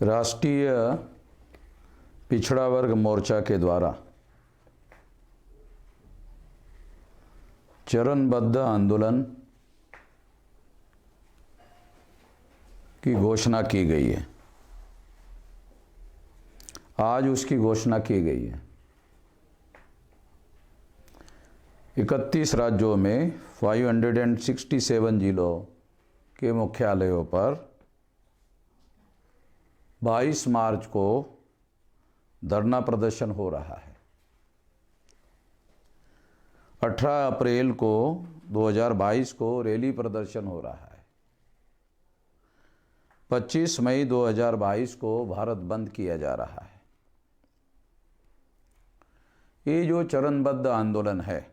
राष्ट्रीय पिछड़ा वर्ग मोर्चा के द्वारा चरणबद्ध आंदोलन की घोषणा की गई है। आज उसकी घोषणा की गई है। 31 राज्यों में 567 जिलों के मुख्यालयों पर 22 मार्च को धरना प्रदर्शन हो रहा है। 18 अप्रैल को 2022 को रैली प्रदर्शन हो रहा है। 25 मई 2022 को भारत बंद किया जा रहा है। ये जो चरणबद्ध आंदोलन है,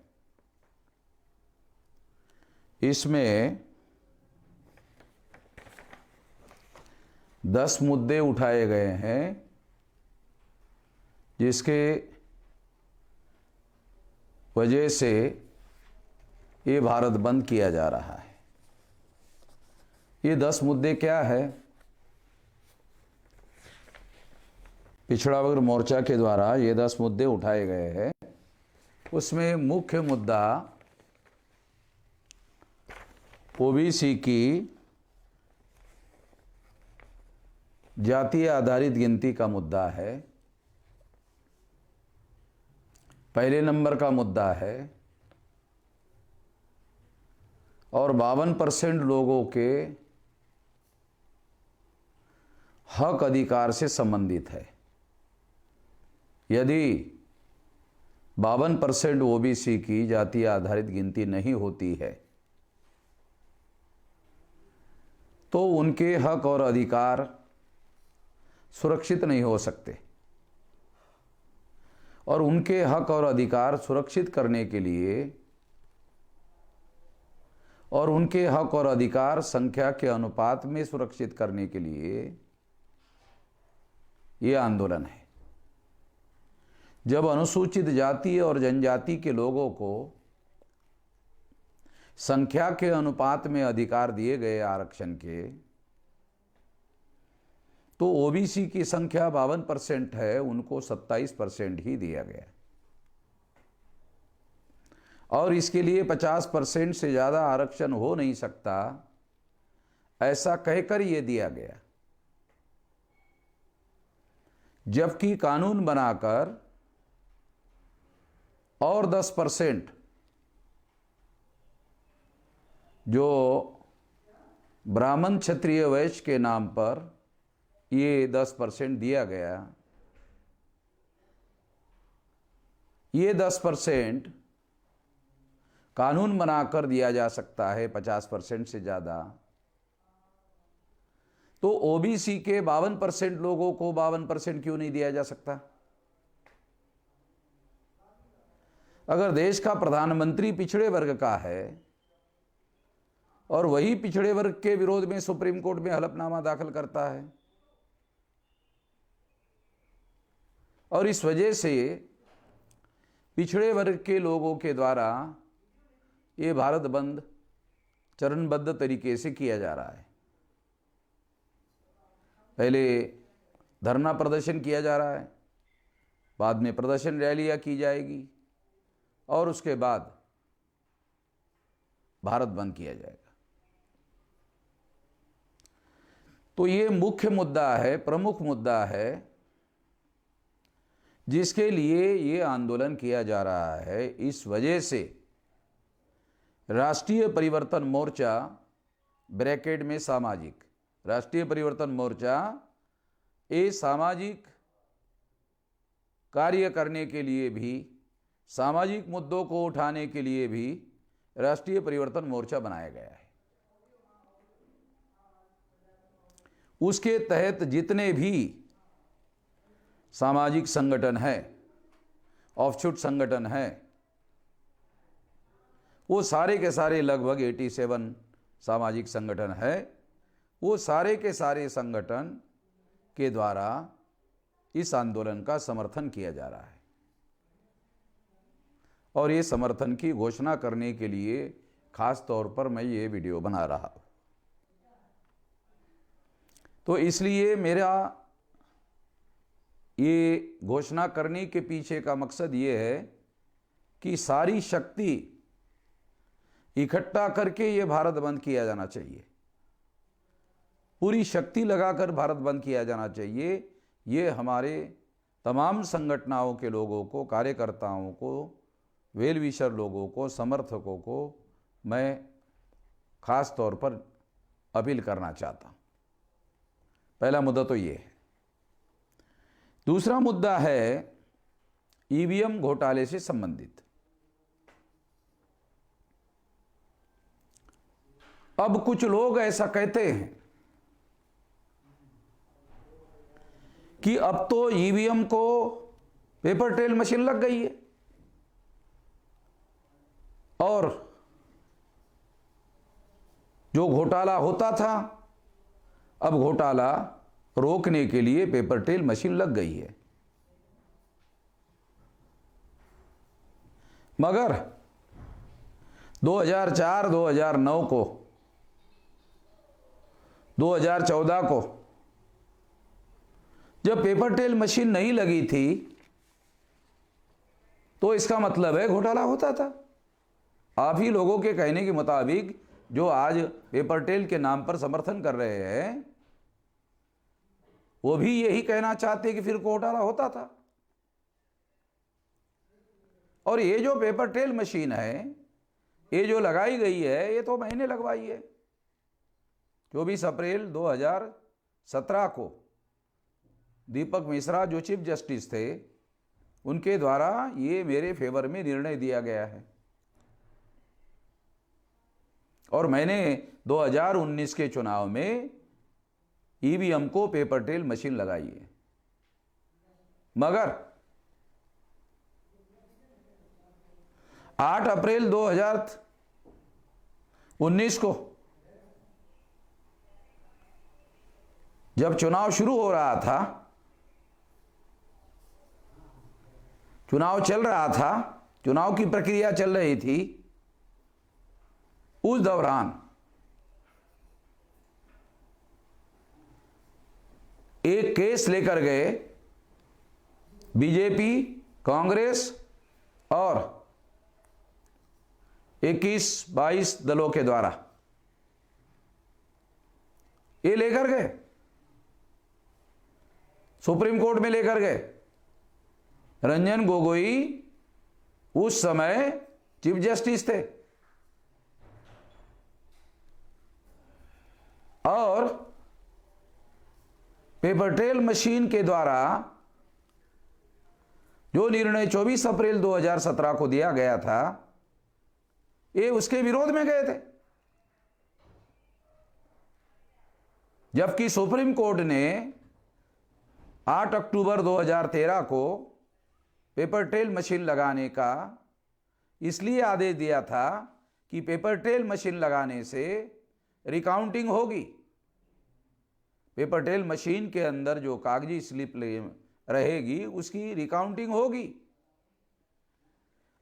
इसमें 10 मुद्दे उठाए गए हैं, जिसके वजह से ये भारत बंद किया जा रहा है। ये 10 मुद्दे क्या है? पिछड़ा वर्ग मोर्चा के द्वारा ये 10 मुद्दे उठाए गए हैं। उसमें मुख्य मुद्दा ओबीसी की जातीय आधारित गिनती का मुद्दा है। पहले नंबर का मुद्दा है। और 52% लोगों के हक अधिकार से संबंधित है। यदि 52% ओबीसी की जातीय आधारित गिनती नहीं होती है तो उनके हक और अधिकार सुरक्षित नहीं हो सकते। और उनके हक और अधिकार सुरक्षित करने के लिए और उनके हक और अधिकार संख्या के अनुपात में सुरक्षित करने के लिए ये आंदोलन है। जब अनुसूचित जाति और जनजाति के लोगों को संख्या के अनुपात में अधिकार दिए गए आरक्षण के, तो ओबीसी की संख्या 52% है, उनको 27% ही दिया गया। और इसके लिए 50% से ज़्यादा आरक्षण हो नहीं सकता, ऐसा कहकर यह दिया गया। जबकि कानून बनाकर और 10% जो ब्राह्मण क्षत्रिय वैश्य के नाम पर ये 10% दिया गया, ये 10% कानून बनाकर दिया जा सकता है 50% से ज़्यादा। तो ओबीसी के 52% लोगों को 52% क्यों नहीं दिया जा सकता? अगर देश का प्रधानमंत्री पिछड़े वर्ग का है और वही पिछड़े वर्ग के विरोध में सुप्रीम कोर्ट में हलफनामा दाखिल करता है, और इस वजह से पिछड़े वर्ग के लोगों के द्वारा ये भारत बंद चरणबद्ध तरीके से किया जा रहा है। पहले धरना प्रदर्शन किया जा रहा है, बाद में प्रदर्शन रैलियां की जाएगी, और उसके बाद भारत बंद किया जाएगा। तो ये मुख्य मुद्दा है, प्रमुख मुद्दा है, जिसके लिए ये आंदोलन किया जा रहा है। इस वजह से राष्ट्रीय परिवर्तन मोर्चा ब्रैकेट में सामाजिक, राष्ट्रीय परिवर्तन मोर्चा ये सामाजिक कार्य करने के लिए भी, सामाजिक मुद्दों को उठाने के लिए भी राष्ट्रीय परिवर्तन मोर्चा बनाया गया है। उसके तहत जितने भी सामाजिक संगठन है, ऑफशूट संगठन है, वो सारे के सारे लगभग 87 सामाजिक संगठन है, वो सारे के सारे संगठन के द्वारा इस आंदोलन का समर्थन किया जा रहा है। और ये समर्थन की घोषणा करने के लिए खास तौर पर मैं ये वीडियो बना रहा हूँ। तो इसलिए मेरा ये घोषणा करने के पीछे का मकसद ये है कि सारी शक्ति इकट्ठा करके ये भारत बंद किया जाना चाहिए, पूरी शक्ति लगाकर भारत बंद किया जाना चाहिए। ये हमारे तमाम संगठनों के लोगों को, कार्यकर्ताओं को, वेल विशर लोगों को, समर्थकों को मैं खास तौर पर अपील करना चाहता हूँ। पहला मुद्दा तो ये है। दूसरा मुद्दा है ईवीएम घोटाले से संबंधित। अब कुछ लोग ऐसा कहते हैं कि अब तो ईवीएम को पेपर टेल मशीन लग गई है और जो घोटाला होता था, अब घोटाला रोकने के लिए पेपर टेल मशीन लग गई है। मगर 2004, 2009 को, 2014 को जब पेपर टेल मशीन नहीं लगी थी तो इसका मतलब है घोटाला होता था। आप ही लोगों के कहने के मुताबिक जो आज पेपर टेल के नाम पर समर्थन कर रहे हैं वो भी यही कहना चाहते कि फिर घोटाला होता था। और ये जो पेपर टेल मशीन है, ये जो लगाई गई है, ये तो मैंने लगवाई है। 24 अप्रैल 2017 को दीपक मिश्रा जो चीफ जस्टिस थे, उनके द्वारा ये मेरे फेवर में निर्णय दिया गया है और मैंने 2019 के चुनाव में ईवीएम को पेपर टेल मशीन लगाई है। मगर 8 अप्रैल 2019 को जब चुनाव शुरू हो रहा था, चुनाव चल रहा था, चुनाव की प्रक्रिया चल रही थी, उस दौरान एक केस लेकर गए बीजेपी, कांग्रेस और 21-22 दलों के द्वारा। ये लेकर गए, सुप्रीम कोर्ट में लेकर गए। रंजन गोगोई उस समय चीफ जस्टिस थे और पेपर टेल मशीन के द्वारा जो निर्णय 24 अप्रैल 2017 को दिया गया था, ये उसके विरोध में गए थे। जबकि सुप्रीम कोर्ट ने 8 अक्टूबर 2013 को पेपर टेल मशीन लगाने का इसलिए आदेश दिया था कि पेपर टेल मशीन लगाने से रिकाउंटिंग होगी। पेपर टेल मशीन के अंदर जो कागजी स्लिप रहेगी उसकी रिकाउंटिंग होगी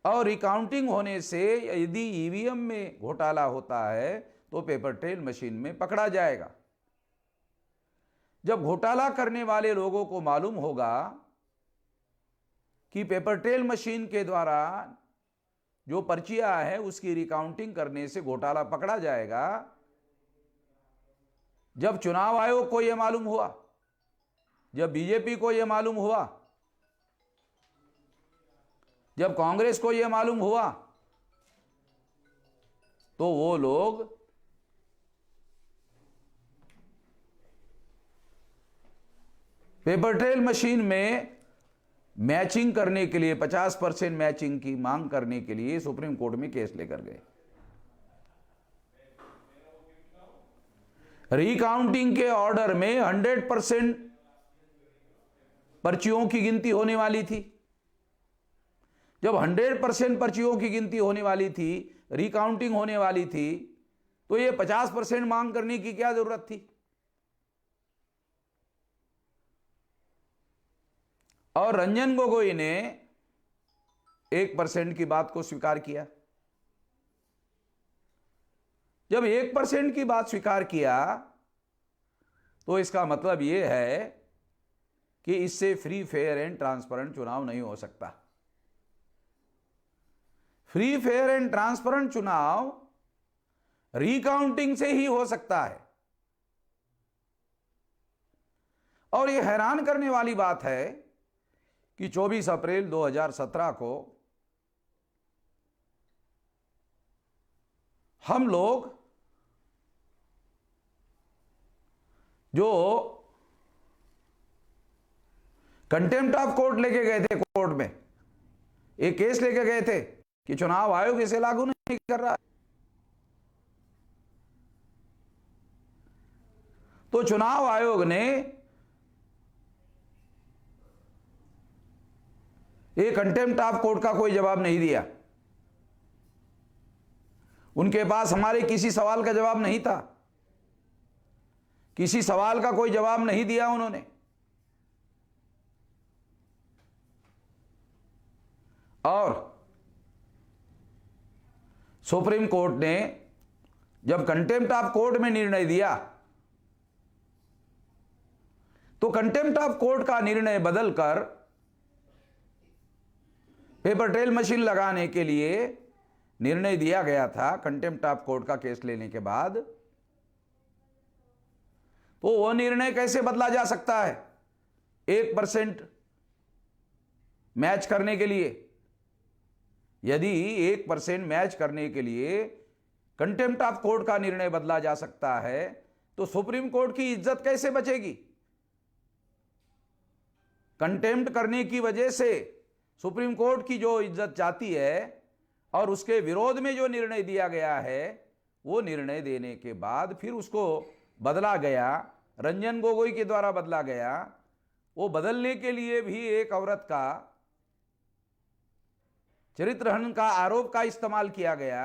और रिकाउंटिंग होने से यदि ईवीएम में घोटाला होता है तो पेपर टेल मशीन में पकड़ा जाएगा। जब घोटाला करने वाले लोगों को मालूम होगा कि पेपर टेल मशीन के द्वारा जो पर्चियां है उसकी रिकाउंटिंग करने से घोटाला पकड़ा जाएगा, जब चुनाव आयोग को यह मालूम हुआ, जब बीजेपी को यह मालूम हुआ, जब कांग्रेस को यह मालूम हुआ, तो वो लोग पेपर टेल मशीन में मैचिंग करने के लिए 50% मैचिंग की मांग करने के लिए सुप्रीम कोर्ट में केस लेकर गए। रिकाउंटिंग के ऑर्डर में 100% पर्चियों की गिनती होने वाली थी। जब 100% पर्चियों की गिनती होने वाली थी, रिकाउंटिंग होने वाली थी, तो ये 50% मांग करने की क्या जरूरत थी? और रंजन गोगोई ने 1% की बात को स्वीकार किया। जब 1% की बात स्वीकार किया तो इसका मतलब यह है कि इससे फ्री, फेयर एंड ट्रांसपेरेंट चुनाव नहीं हो सकता। फ्री, फेयर एंड ट्रांसपेरेंट चुनाव रिकाउंटिंग से ही हो सकता है। और यह हैरान करने वाली बात है कि 24 अप्रैल 2017 को हम लोग जो कंटेम्प्ट ऑफ कोर्ट लेके गए थे, कोर्ट में एक केस लेके गए थे कि चुनाव आयोग इसे लागू नहीं कर रहा, तो चुनाव आयोग ने ये कंटेम्प्ट ऑफ कोर्ट का कोई जवाब नहीं दिया। उनके पास हमारे किसी सवाल का जवाब नहीं था, किसी सवाल का कोई जवाब नहीं दिया उन्होंने। और सुप्रीम कोर्ट ने जब कंटेम्प्ट ऑफ कोर्ट में निर्णय दिया, तो कंटेम्प्ट ऑफ कोर्ट का निर्णय बदलकर पेपर ट्रेल मशीन लगाने के लिए निर्णय दिया गया था कंटेम्प्ट ऑफ कोर्ट का केस लेने के बाद। तो वह निर्णय कैसे बदला जा सकता है 1% मैच करने के लिए? यदि 1% मैच करने के लिए कंटेम्प्ट ऑफ कोर्ट का निर्णय बदला जा सकता है, तो सुप्रीम कोर्ट की इज्जत कैसे बचेगी? कंटेम्प्ट करने की वजह से सुप्रीम कोर्ट की जो इज्जत जाती है, और उसके विरोध में जो निर्णय दिया गया है, वो निर्णय देने के बाद फिर उसको बदला गया, रंजन गोगोई के द्वारा बदला गया। वो बदलने के लिए भी एक औरत का चरित्रहनन का आरोप का इस्तेमाल किया गया।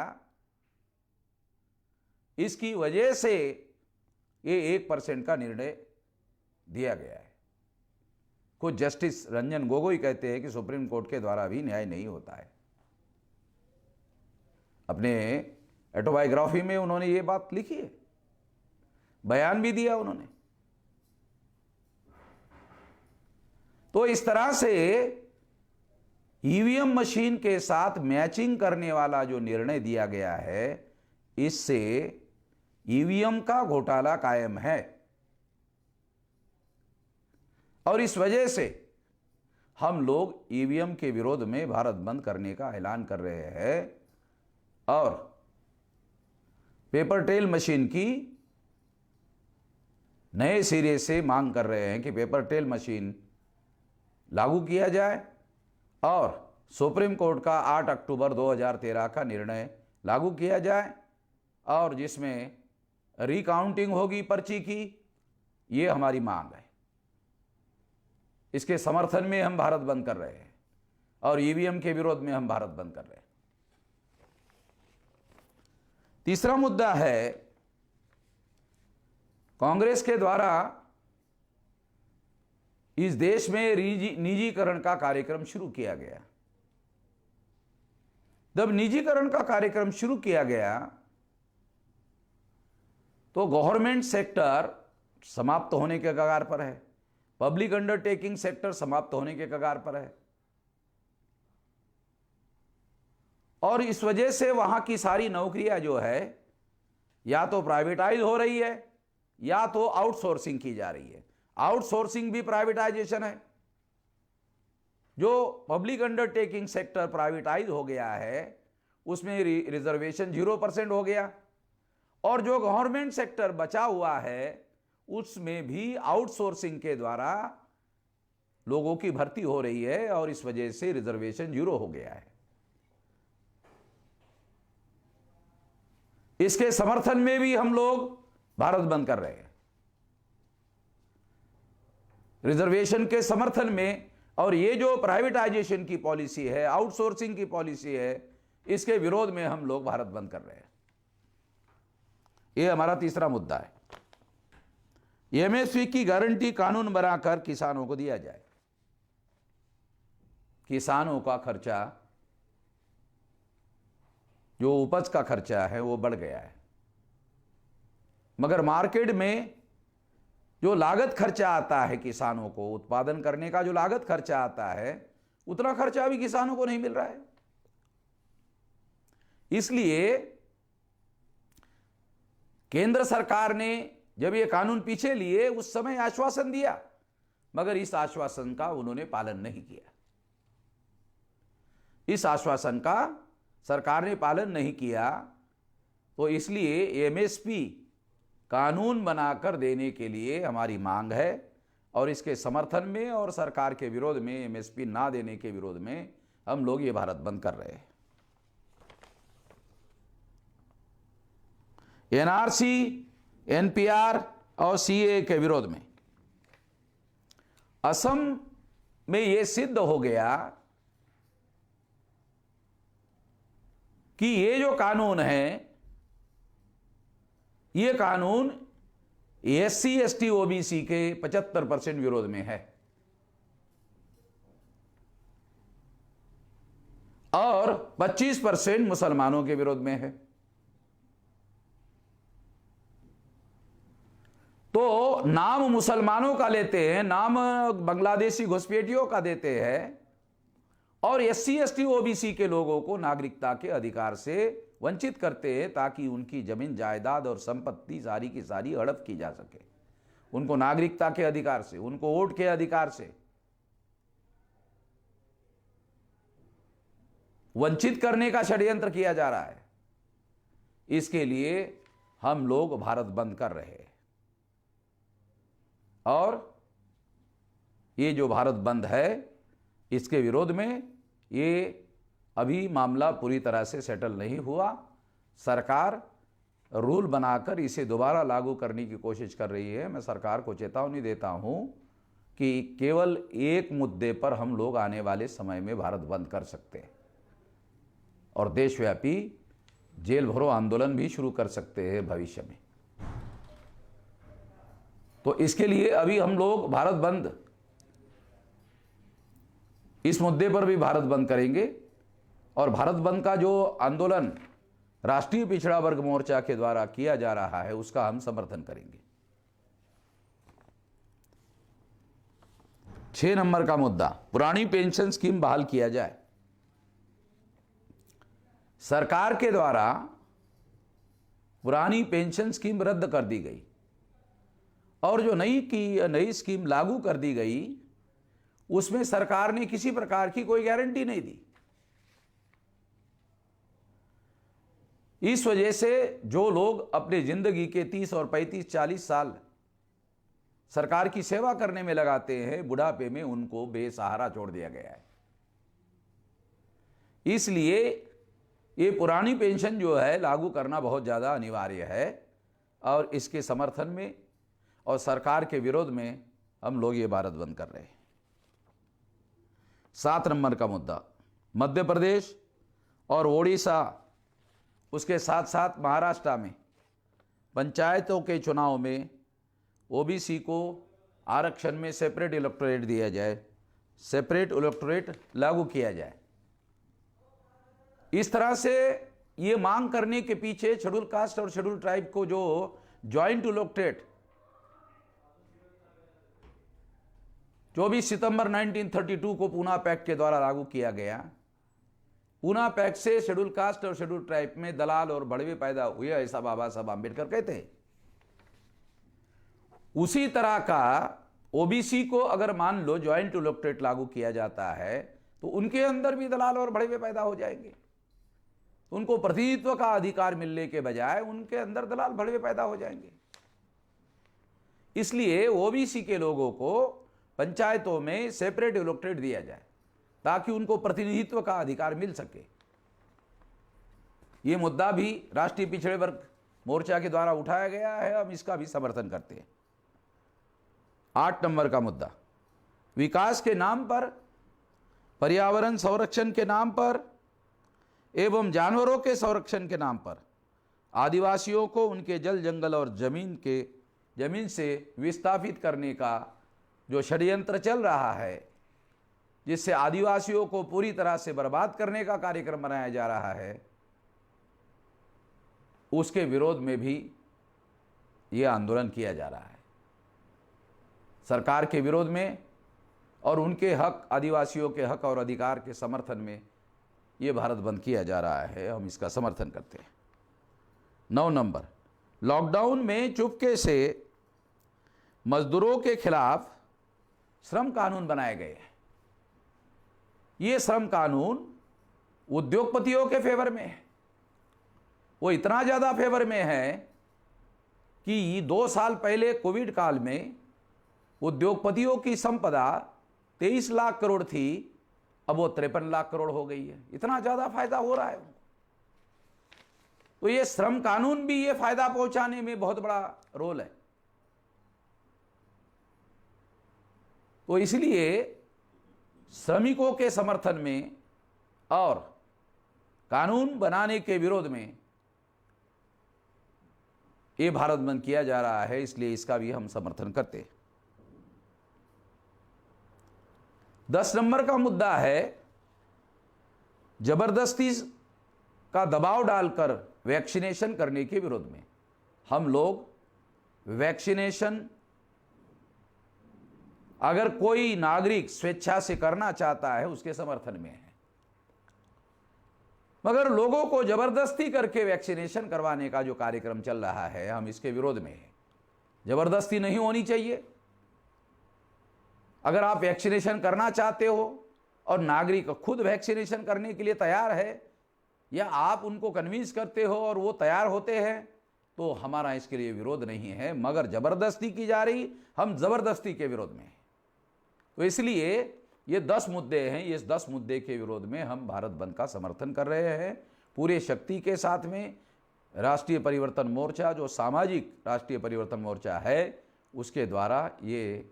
इसकी वजह से ये 1% का निर्णय दिया गया है। कुछ जस्टिस रंजन गोगोई कहते हैं कि सुप्रीम कोर्ट के द्वारा भी न्याय नहीं होता है। अपने ऑटोबायोग्राफी में उन्होंने ये बात लिखी है, बयान भी दिया उन्होंने। तो इस तरह से ईवीएम मशीन के साथ मैचिंग करने वाला जो निर्णय दिया गया है, इससे ईवीएम का घोटाला कायम है। और इस वजह से हम लोग ईवीएम के विरोध में भारत बंद करने का ऐलान कर रहे हैं और पेपर ट्रेल मशीन की नए सिरे से मांग कर रहे हैं कि पेपर ट्रेल मशीन लागू किया जाए और सुप्रीम कोर्ट का 8 अक्टूबर 2013 का निर्णय लागू किया जाए, और जिसमें रिकाउंटिंग होगी पर्ची की। ये हमारी मांग है। इसके समर्थन में हम भारत बंद कर रहे हैं और ईवीएम के विरोध में हम भारत बंद कर रहे हैं। तीसरा मुद्दा है, कांग्रेस के द्वारा इस देश में निजीकरण का कार्यक्रम शुरू किया गया। जब निजीकरण का कार्यक्रम शुरू किया गया तो गवर्नमेंट सेक्टर समाप्त होने के कगार पर है, पब्लिक अंडरटेकिंग सेक्टर समाप्त होने के कगार पर है, और इस वजह से वहां की सारी नौकरियां जो है या तो प्राइवेटाइज हो रही है या तो आउटसोर्सिंग की जा रही है। आउटसोर्सिंग भी प्राइवेटाइजेशन है। जो पब्लिक अंडरटेकिंग सेक्टर प्राइवेटाइज हो गया है उसमें रिजर्वेशन 0% हो गया, और जो गवर्नमेंट सेक्टर बचा हुआ है उसमें भी आउटसोर्सिंग के द्वारा लोगों की भर्ती हो रही है, और इस वजह से रिजर्वेशन 0 हो गया है। इसके समर्थन में भी हम लोग भारत बंद कर रहे हैं। रिजर्वेशन के समर्थन में, और ये जो प्राइवेटाइजेशन की पॉलिसी है, आउटसोर्सिंग की पॉलिसी है, इसके विरोध में हम लोग भारत बंद कर रहे हैं। ये हमारा तीसरा मुद्दा है। एमएसपी की गारंटी कानून बनाकर किसानों को दिया जाए। किसानों का खर्चा, जो उपज का खर्चा है, वो बढ़ गया है, मगर मार्केट में जो लागत खर्चा आता है किसानों को, उत्पादन करने का जो लागत खर्चा आता है, उतना खर्चा भी किसानों को नहीं मिल रहा है। इसलिए केंद्र सरकार ने जब ये कानून पीछे लिए उस समय आश्वासन दिया, मगर इस आश्वासन का उन्होंने पालन नहीं किया। इस आश्वासन का सरकार ने पालन नहीं किया, तो इसलिए एमएसपी कानून बनाकर देने के लिए हमारी मांग है, और इसके समर्थन में और सरकार के विरोध में, एमएसपी ना देने के विरोध में हम लोग ये भारत बंद कर रहे हैं। एनआरसी, एनपीआर और सीए के विरोध में असम में यह सिद्ध हो गया कि ये जो कानून है, ये कानून एससी, एसटी, ओबीसी के 75% विरोध में है और 25% मुसलमानों के विरोध में है। तो नाम मुसलमानों का लेते हैं, नाम बांग्लादेशी घुसपैठियों का देते हैं, और एससी, एसटी, ओबीसी के लोगों को नागरिकता के अधिकार से वंचित करते हैं, ताकि उनकी जमीन जायदाद और संपत्ति सारी की सारी हड़प की जा सके। उनको नागरिकता के अधिकार से, उनको वोट के अधिकार से वंचित करने का षड्यंत्र किया जा रहा है। इसके लिए हम लोग भारत बंद कर रहे हैं, और ये जो भारत बंद है, इसके विरोध में ये अभी मामला पूरी तरह से सेटल नहीं हुआ। सरकार रूल बनाकर इसे दोबारा लागू करने की कोशिश कर रही है। मैं सरकार को चेतावनी देता हूं कि केवल एक मुद्दे पर हम लोग आने वाले समय में भारत बंद कर सकते हैं, और देशव्यापी जेल भरो आंदोलन भी शुरू कर सकते हैं भविष्य में। तो इसके लिए अभी हम लोग भारत बंद, इस मुद्दे पर भी भारत बंद करेंगे, और भारत बंद का जो आंदोलन राष्ट्रीय पिछड़ा वर्ग मोर्चा के द्वारा किया जा रहा है, उसका हम समर्थन करेंगे। 6 नंबर का मुद्दा, पुरानी पेंशन स्कीम बहाल किया जाए। सरकार के द्वारा पुरानी पेंशन स्कीम रद्द कर दी गई, और जो नई स्कीम लागू कर दी गई, उसमें सरकार ने किसी प्रकार की कोई गारंटी नहीं दी। इस वजह से जो लोग अपनी जिंदगी के 30 और 35, 40 साल सरकार की सेवा करने में लगाते हैं, बुढ़ापे में उनको बेसहारा छोड़ दिया गया है। इसलिए ये पुरानी पेंशन जो है लागू करना बहुत ज़्यादा अनिवार्य है, और इसके समर्थन में और सरकार के विरोध में हम लोग ये भारत बंद कर रहे हैं। 7 नंबर का मुद्दा, मध्य प्रदेश और ओडिशा, उसके साथ साथ महाराष्ट्र में पंचायतों के चुनाव में ओबीसी को आरक्षण में सेपरेट इलेक्टोरेट दिया जाए, सेपरेट इलेक्टोरेट लागू किया जाए। इस तरह से ये मांग करने के पीछे शेड्यूल कास्ट और शेड्यूल ट्राइब को जो ज्वाइंट इलेक्टोरेट 24 सितंबर 1932 को पूना पैक्ट के द्वारा लागू किया गया, पूना पैक्ट से शेड्यूल कास्ट और शेड्यूल ट्राइब में दलाल और भड़वे पैदा हुए, ऐसा बाबा साहब आम्बेडकर कहते हैं। उसी तरह का ओबीसी को अगर मान लो ज्वाइंट इलेक्टोरेट लागू किया जाता है, तो उनके अंदर भी दलाल और भड़वे पैदा हो जाएंगे। उनको प्रतिनिधित्व का अधिकार मिलने के बजाय उनके अंदर दलाल भड़वे पैदा हो जाएंगे। इसलिए ओबीसी के लोगों को पंचायतों में सेपरेट इलेक्टोरेट दिया जाए, ताकि उनको प्रतिनिधित्व का अधिकार मिल सके। ये मुद्दा भी राष्ट्रीय पिछड़े वर्ग मोर्चा के द्वारा उठाया गया है, हम इसका भी समर्थन करते हैं। 8 नंबर का मुद्दा, विकास के नाम पर, पर्यावरण संरक्षण के नाम पर एवं जानवरों के संरक्षण के नाम पर आदिवासियों को उनके जल, जंगल और जमीन से विस्थापित करने का जो षड्यंत्र चल रहा है, जिससे आदिवासियों को पूरी तरह से बर्बाद करने का कार्यक्रम बनाया जा रहा है, उसके विरोध में भी ये आंदोलन किया जा रहा है। सरकार के विरोध में और उनके हक, आदिवासियों के हक और अधिकार के समर्थन में ये भारत बंद किया जा रहा है। हम इसका समर्थन करते हैं। 9 नंबर, लॉकडाउन में चुपके से मजदूरों के खिलाफ श्रम कानून बनाए गए हैं। ये श्रम कानून उद्योगपतियों के फेवर में है। वो इतना ज़्यादा फेवर में है कि 2 साल पहले कोविड काल में उद्योगपतियों की संपदा 23 लाख करोड़ थी, अब वो 53 लाख करोड़ हो गई है। इतना ज़्यादा फायदा हो रहा है उनको। तो ये श्रम कानून भी ये फायदा पहुंचाने में बहुत बड़ा रोल है। तो इसलिए श्रमिकों के समर्थन में और कानून बनाने के विरोध में ये भारत बंद किया जा रहा है, इसलिए इसका भी हम समर्थन करते हैं। 10 नंबर का मुद्दा है जबरदस्ती का दबाव डालकर वैक्सीनेशन करने के विरोध में। हम लोग वैक्सीनेशन अगर कोई नागरिक स्वेच्छा से करना चाहता है उसके समर्थन में है, मगर लोगों को जबरदस्ती करके वैक्सीनेशन करवाने का जो कार्यक्रम चल रहा है, हम इसके विरोध में हैं। जबरदस्ती नहीं होनी चाहिए। अगर आप वैक्सीनेशन करना चाहते हो और नागरिक खुद वैक्सीनेशन करने के लिए तैयार है, या आप उनको कन्विंस करते हो और वो तैयार होते हैं, तो हमारा इसके लिए विरोध नहीं है। मगर जबरदस्ती की जा रही, हम जबरदस्ती के विरोध में हैं। तो इसलिए ये 10 मुद्दे हैं। इस 10 मुद्दे के विरोध में हम भारत बंद का समर्थन कर रहे हैं पूरे शक्ति के साथ में। राष्ट्रीय परिवर्तन मोर्चा, जो सामाजिक राष्ट्रीय परिवर्तन मोर्चा है, उसके द्वारा ये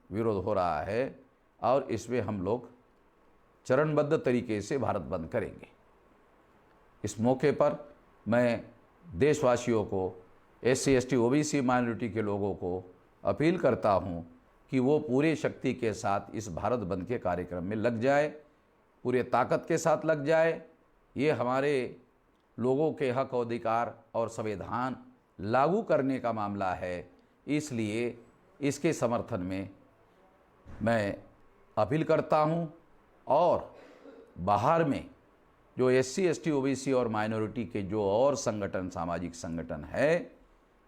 विरोध हो रहा है और इसमें हम लोग चरणबद्ध तरीके से भारत बंद करेंगे। इस मौके पर मैं देशवासियों को, SC ST OBC माइनॉरिटी के लोगों को अपील करता हूं कि वो पूरे शक्ति के साथ इस भारत बंद के कार्यक्रम में लग जाए, पूरे ताकत के साथ लग जाए। ये हमारे लोगों के हक और अधिकार और संविधान लागू करने का मामला है, इसलिए इसके समर्थन में मैं अपील करता हूं। और बाहर में जो SC ST OBC और माइनॉरिटी के जो और संगठन, सामाजिक संगठन है,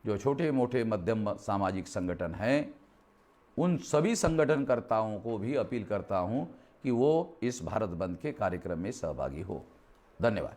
जो छोटे मोटे मध्यम सामाजिक संगठन हैं, उन सभी संगठनकर्ताओं को भी अपील करता हूं कि वो इस भारत बंद के कार्यक्रम में सहभागी हो। धन्यवाद।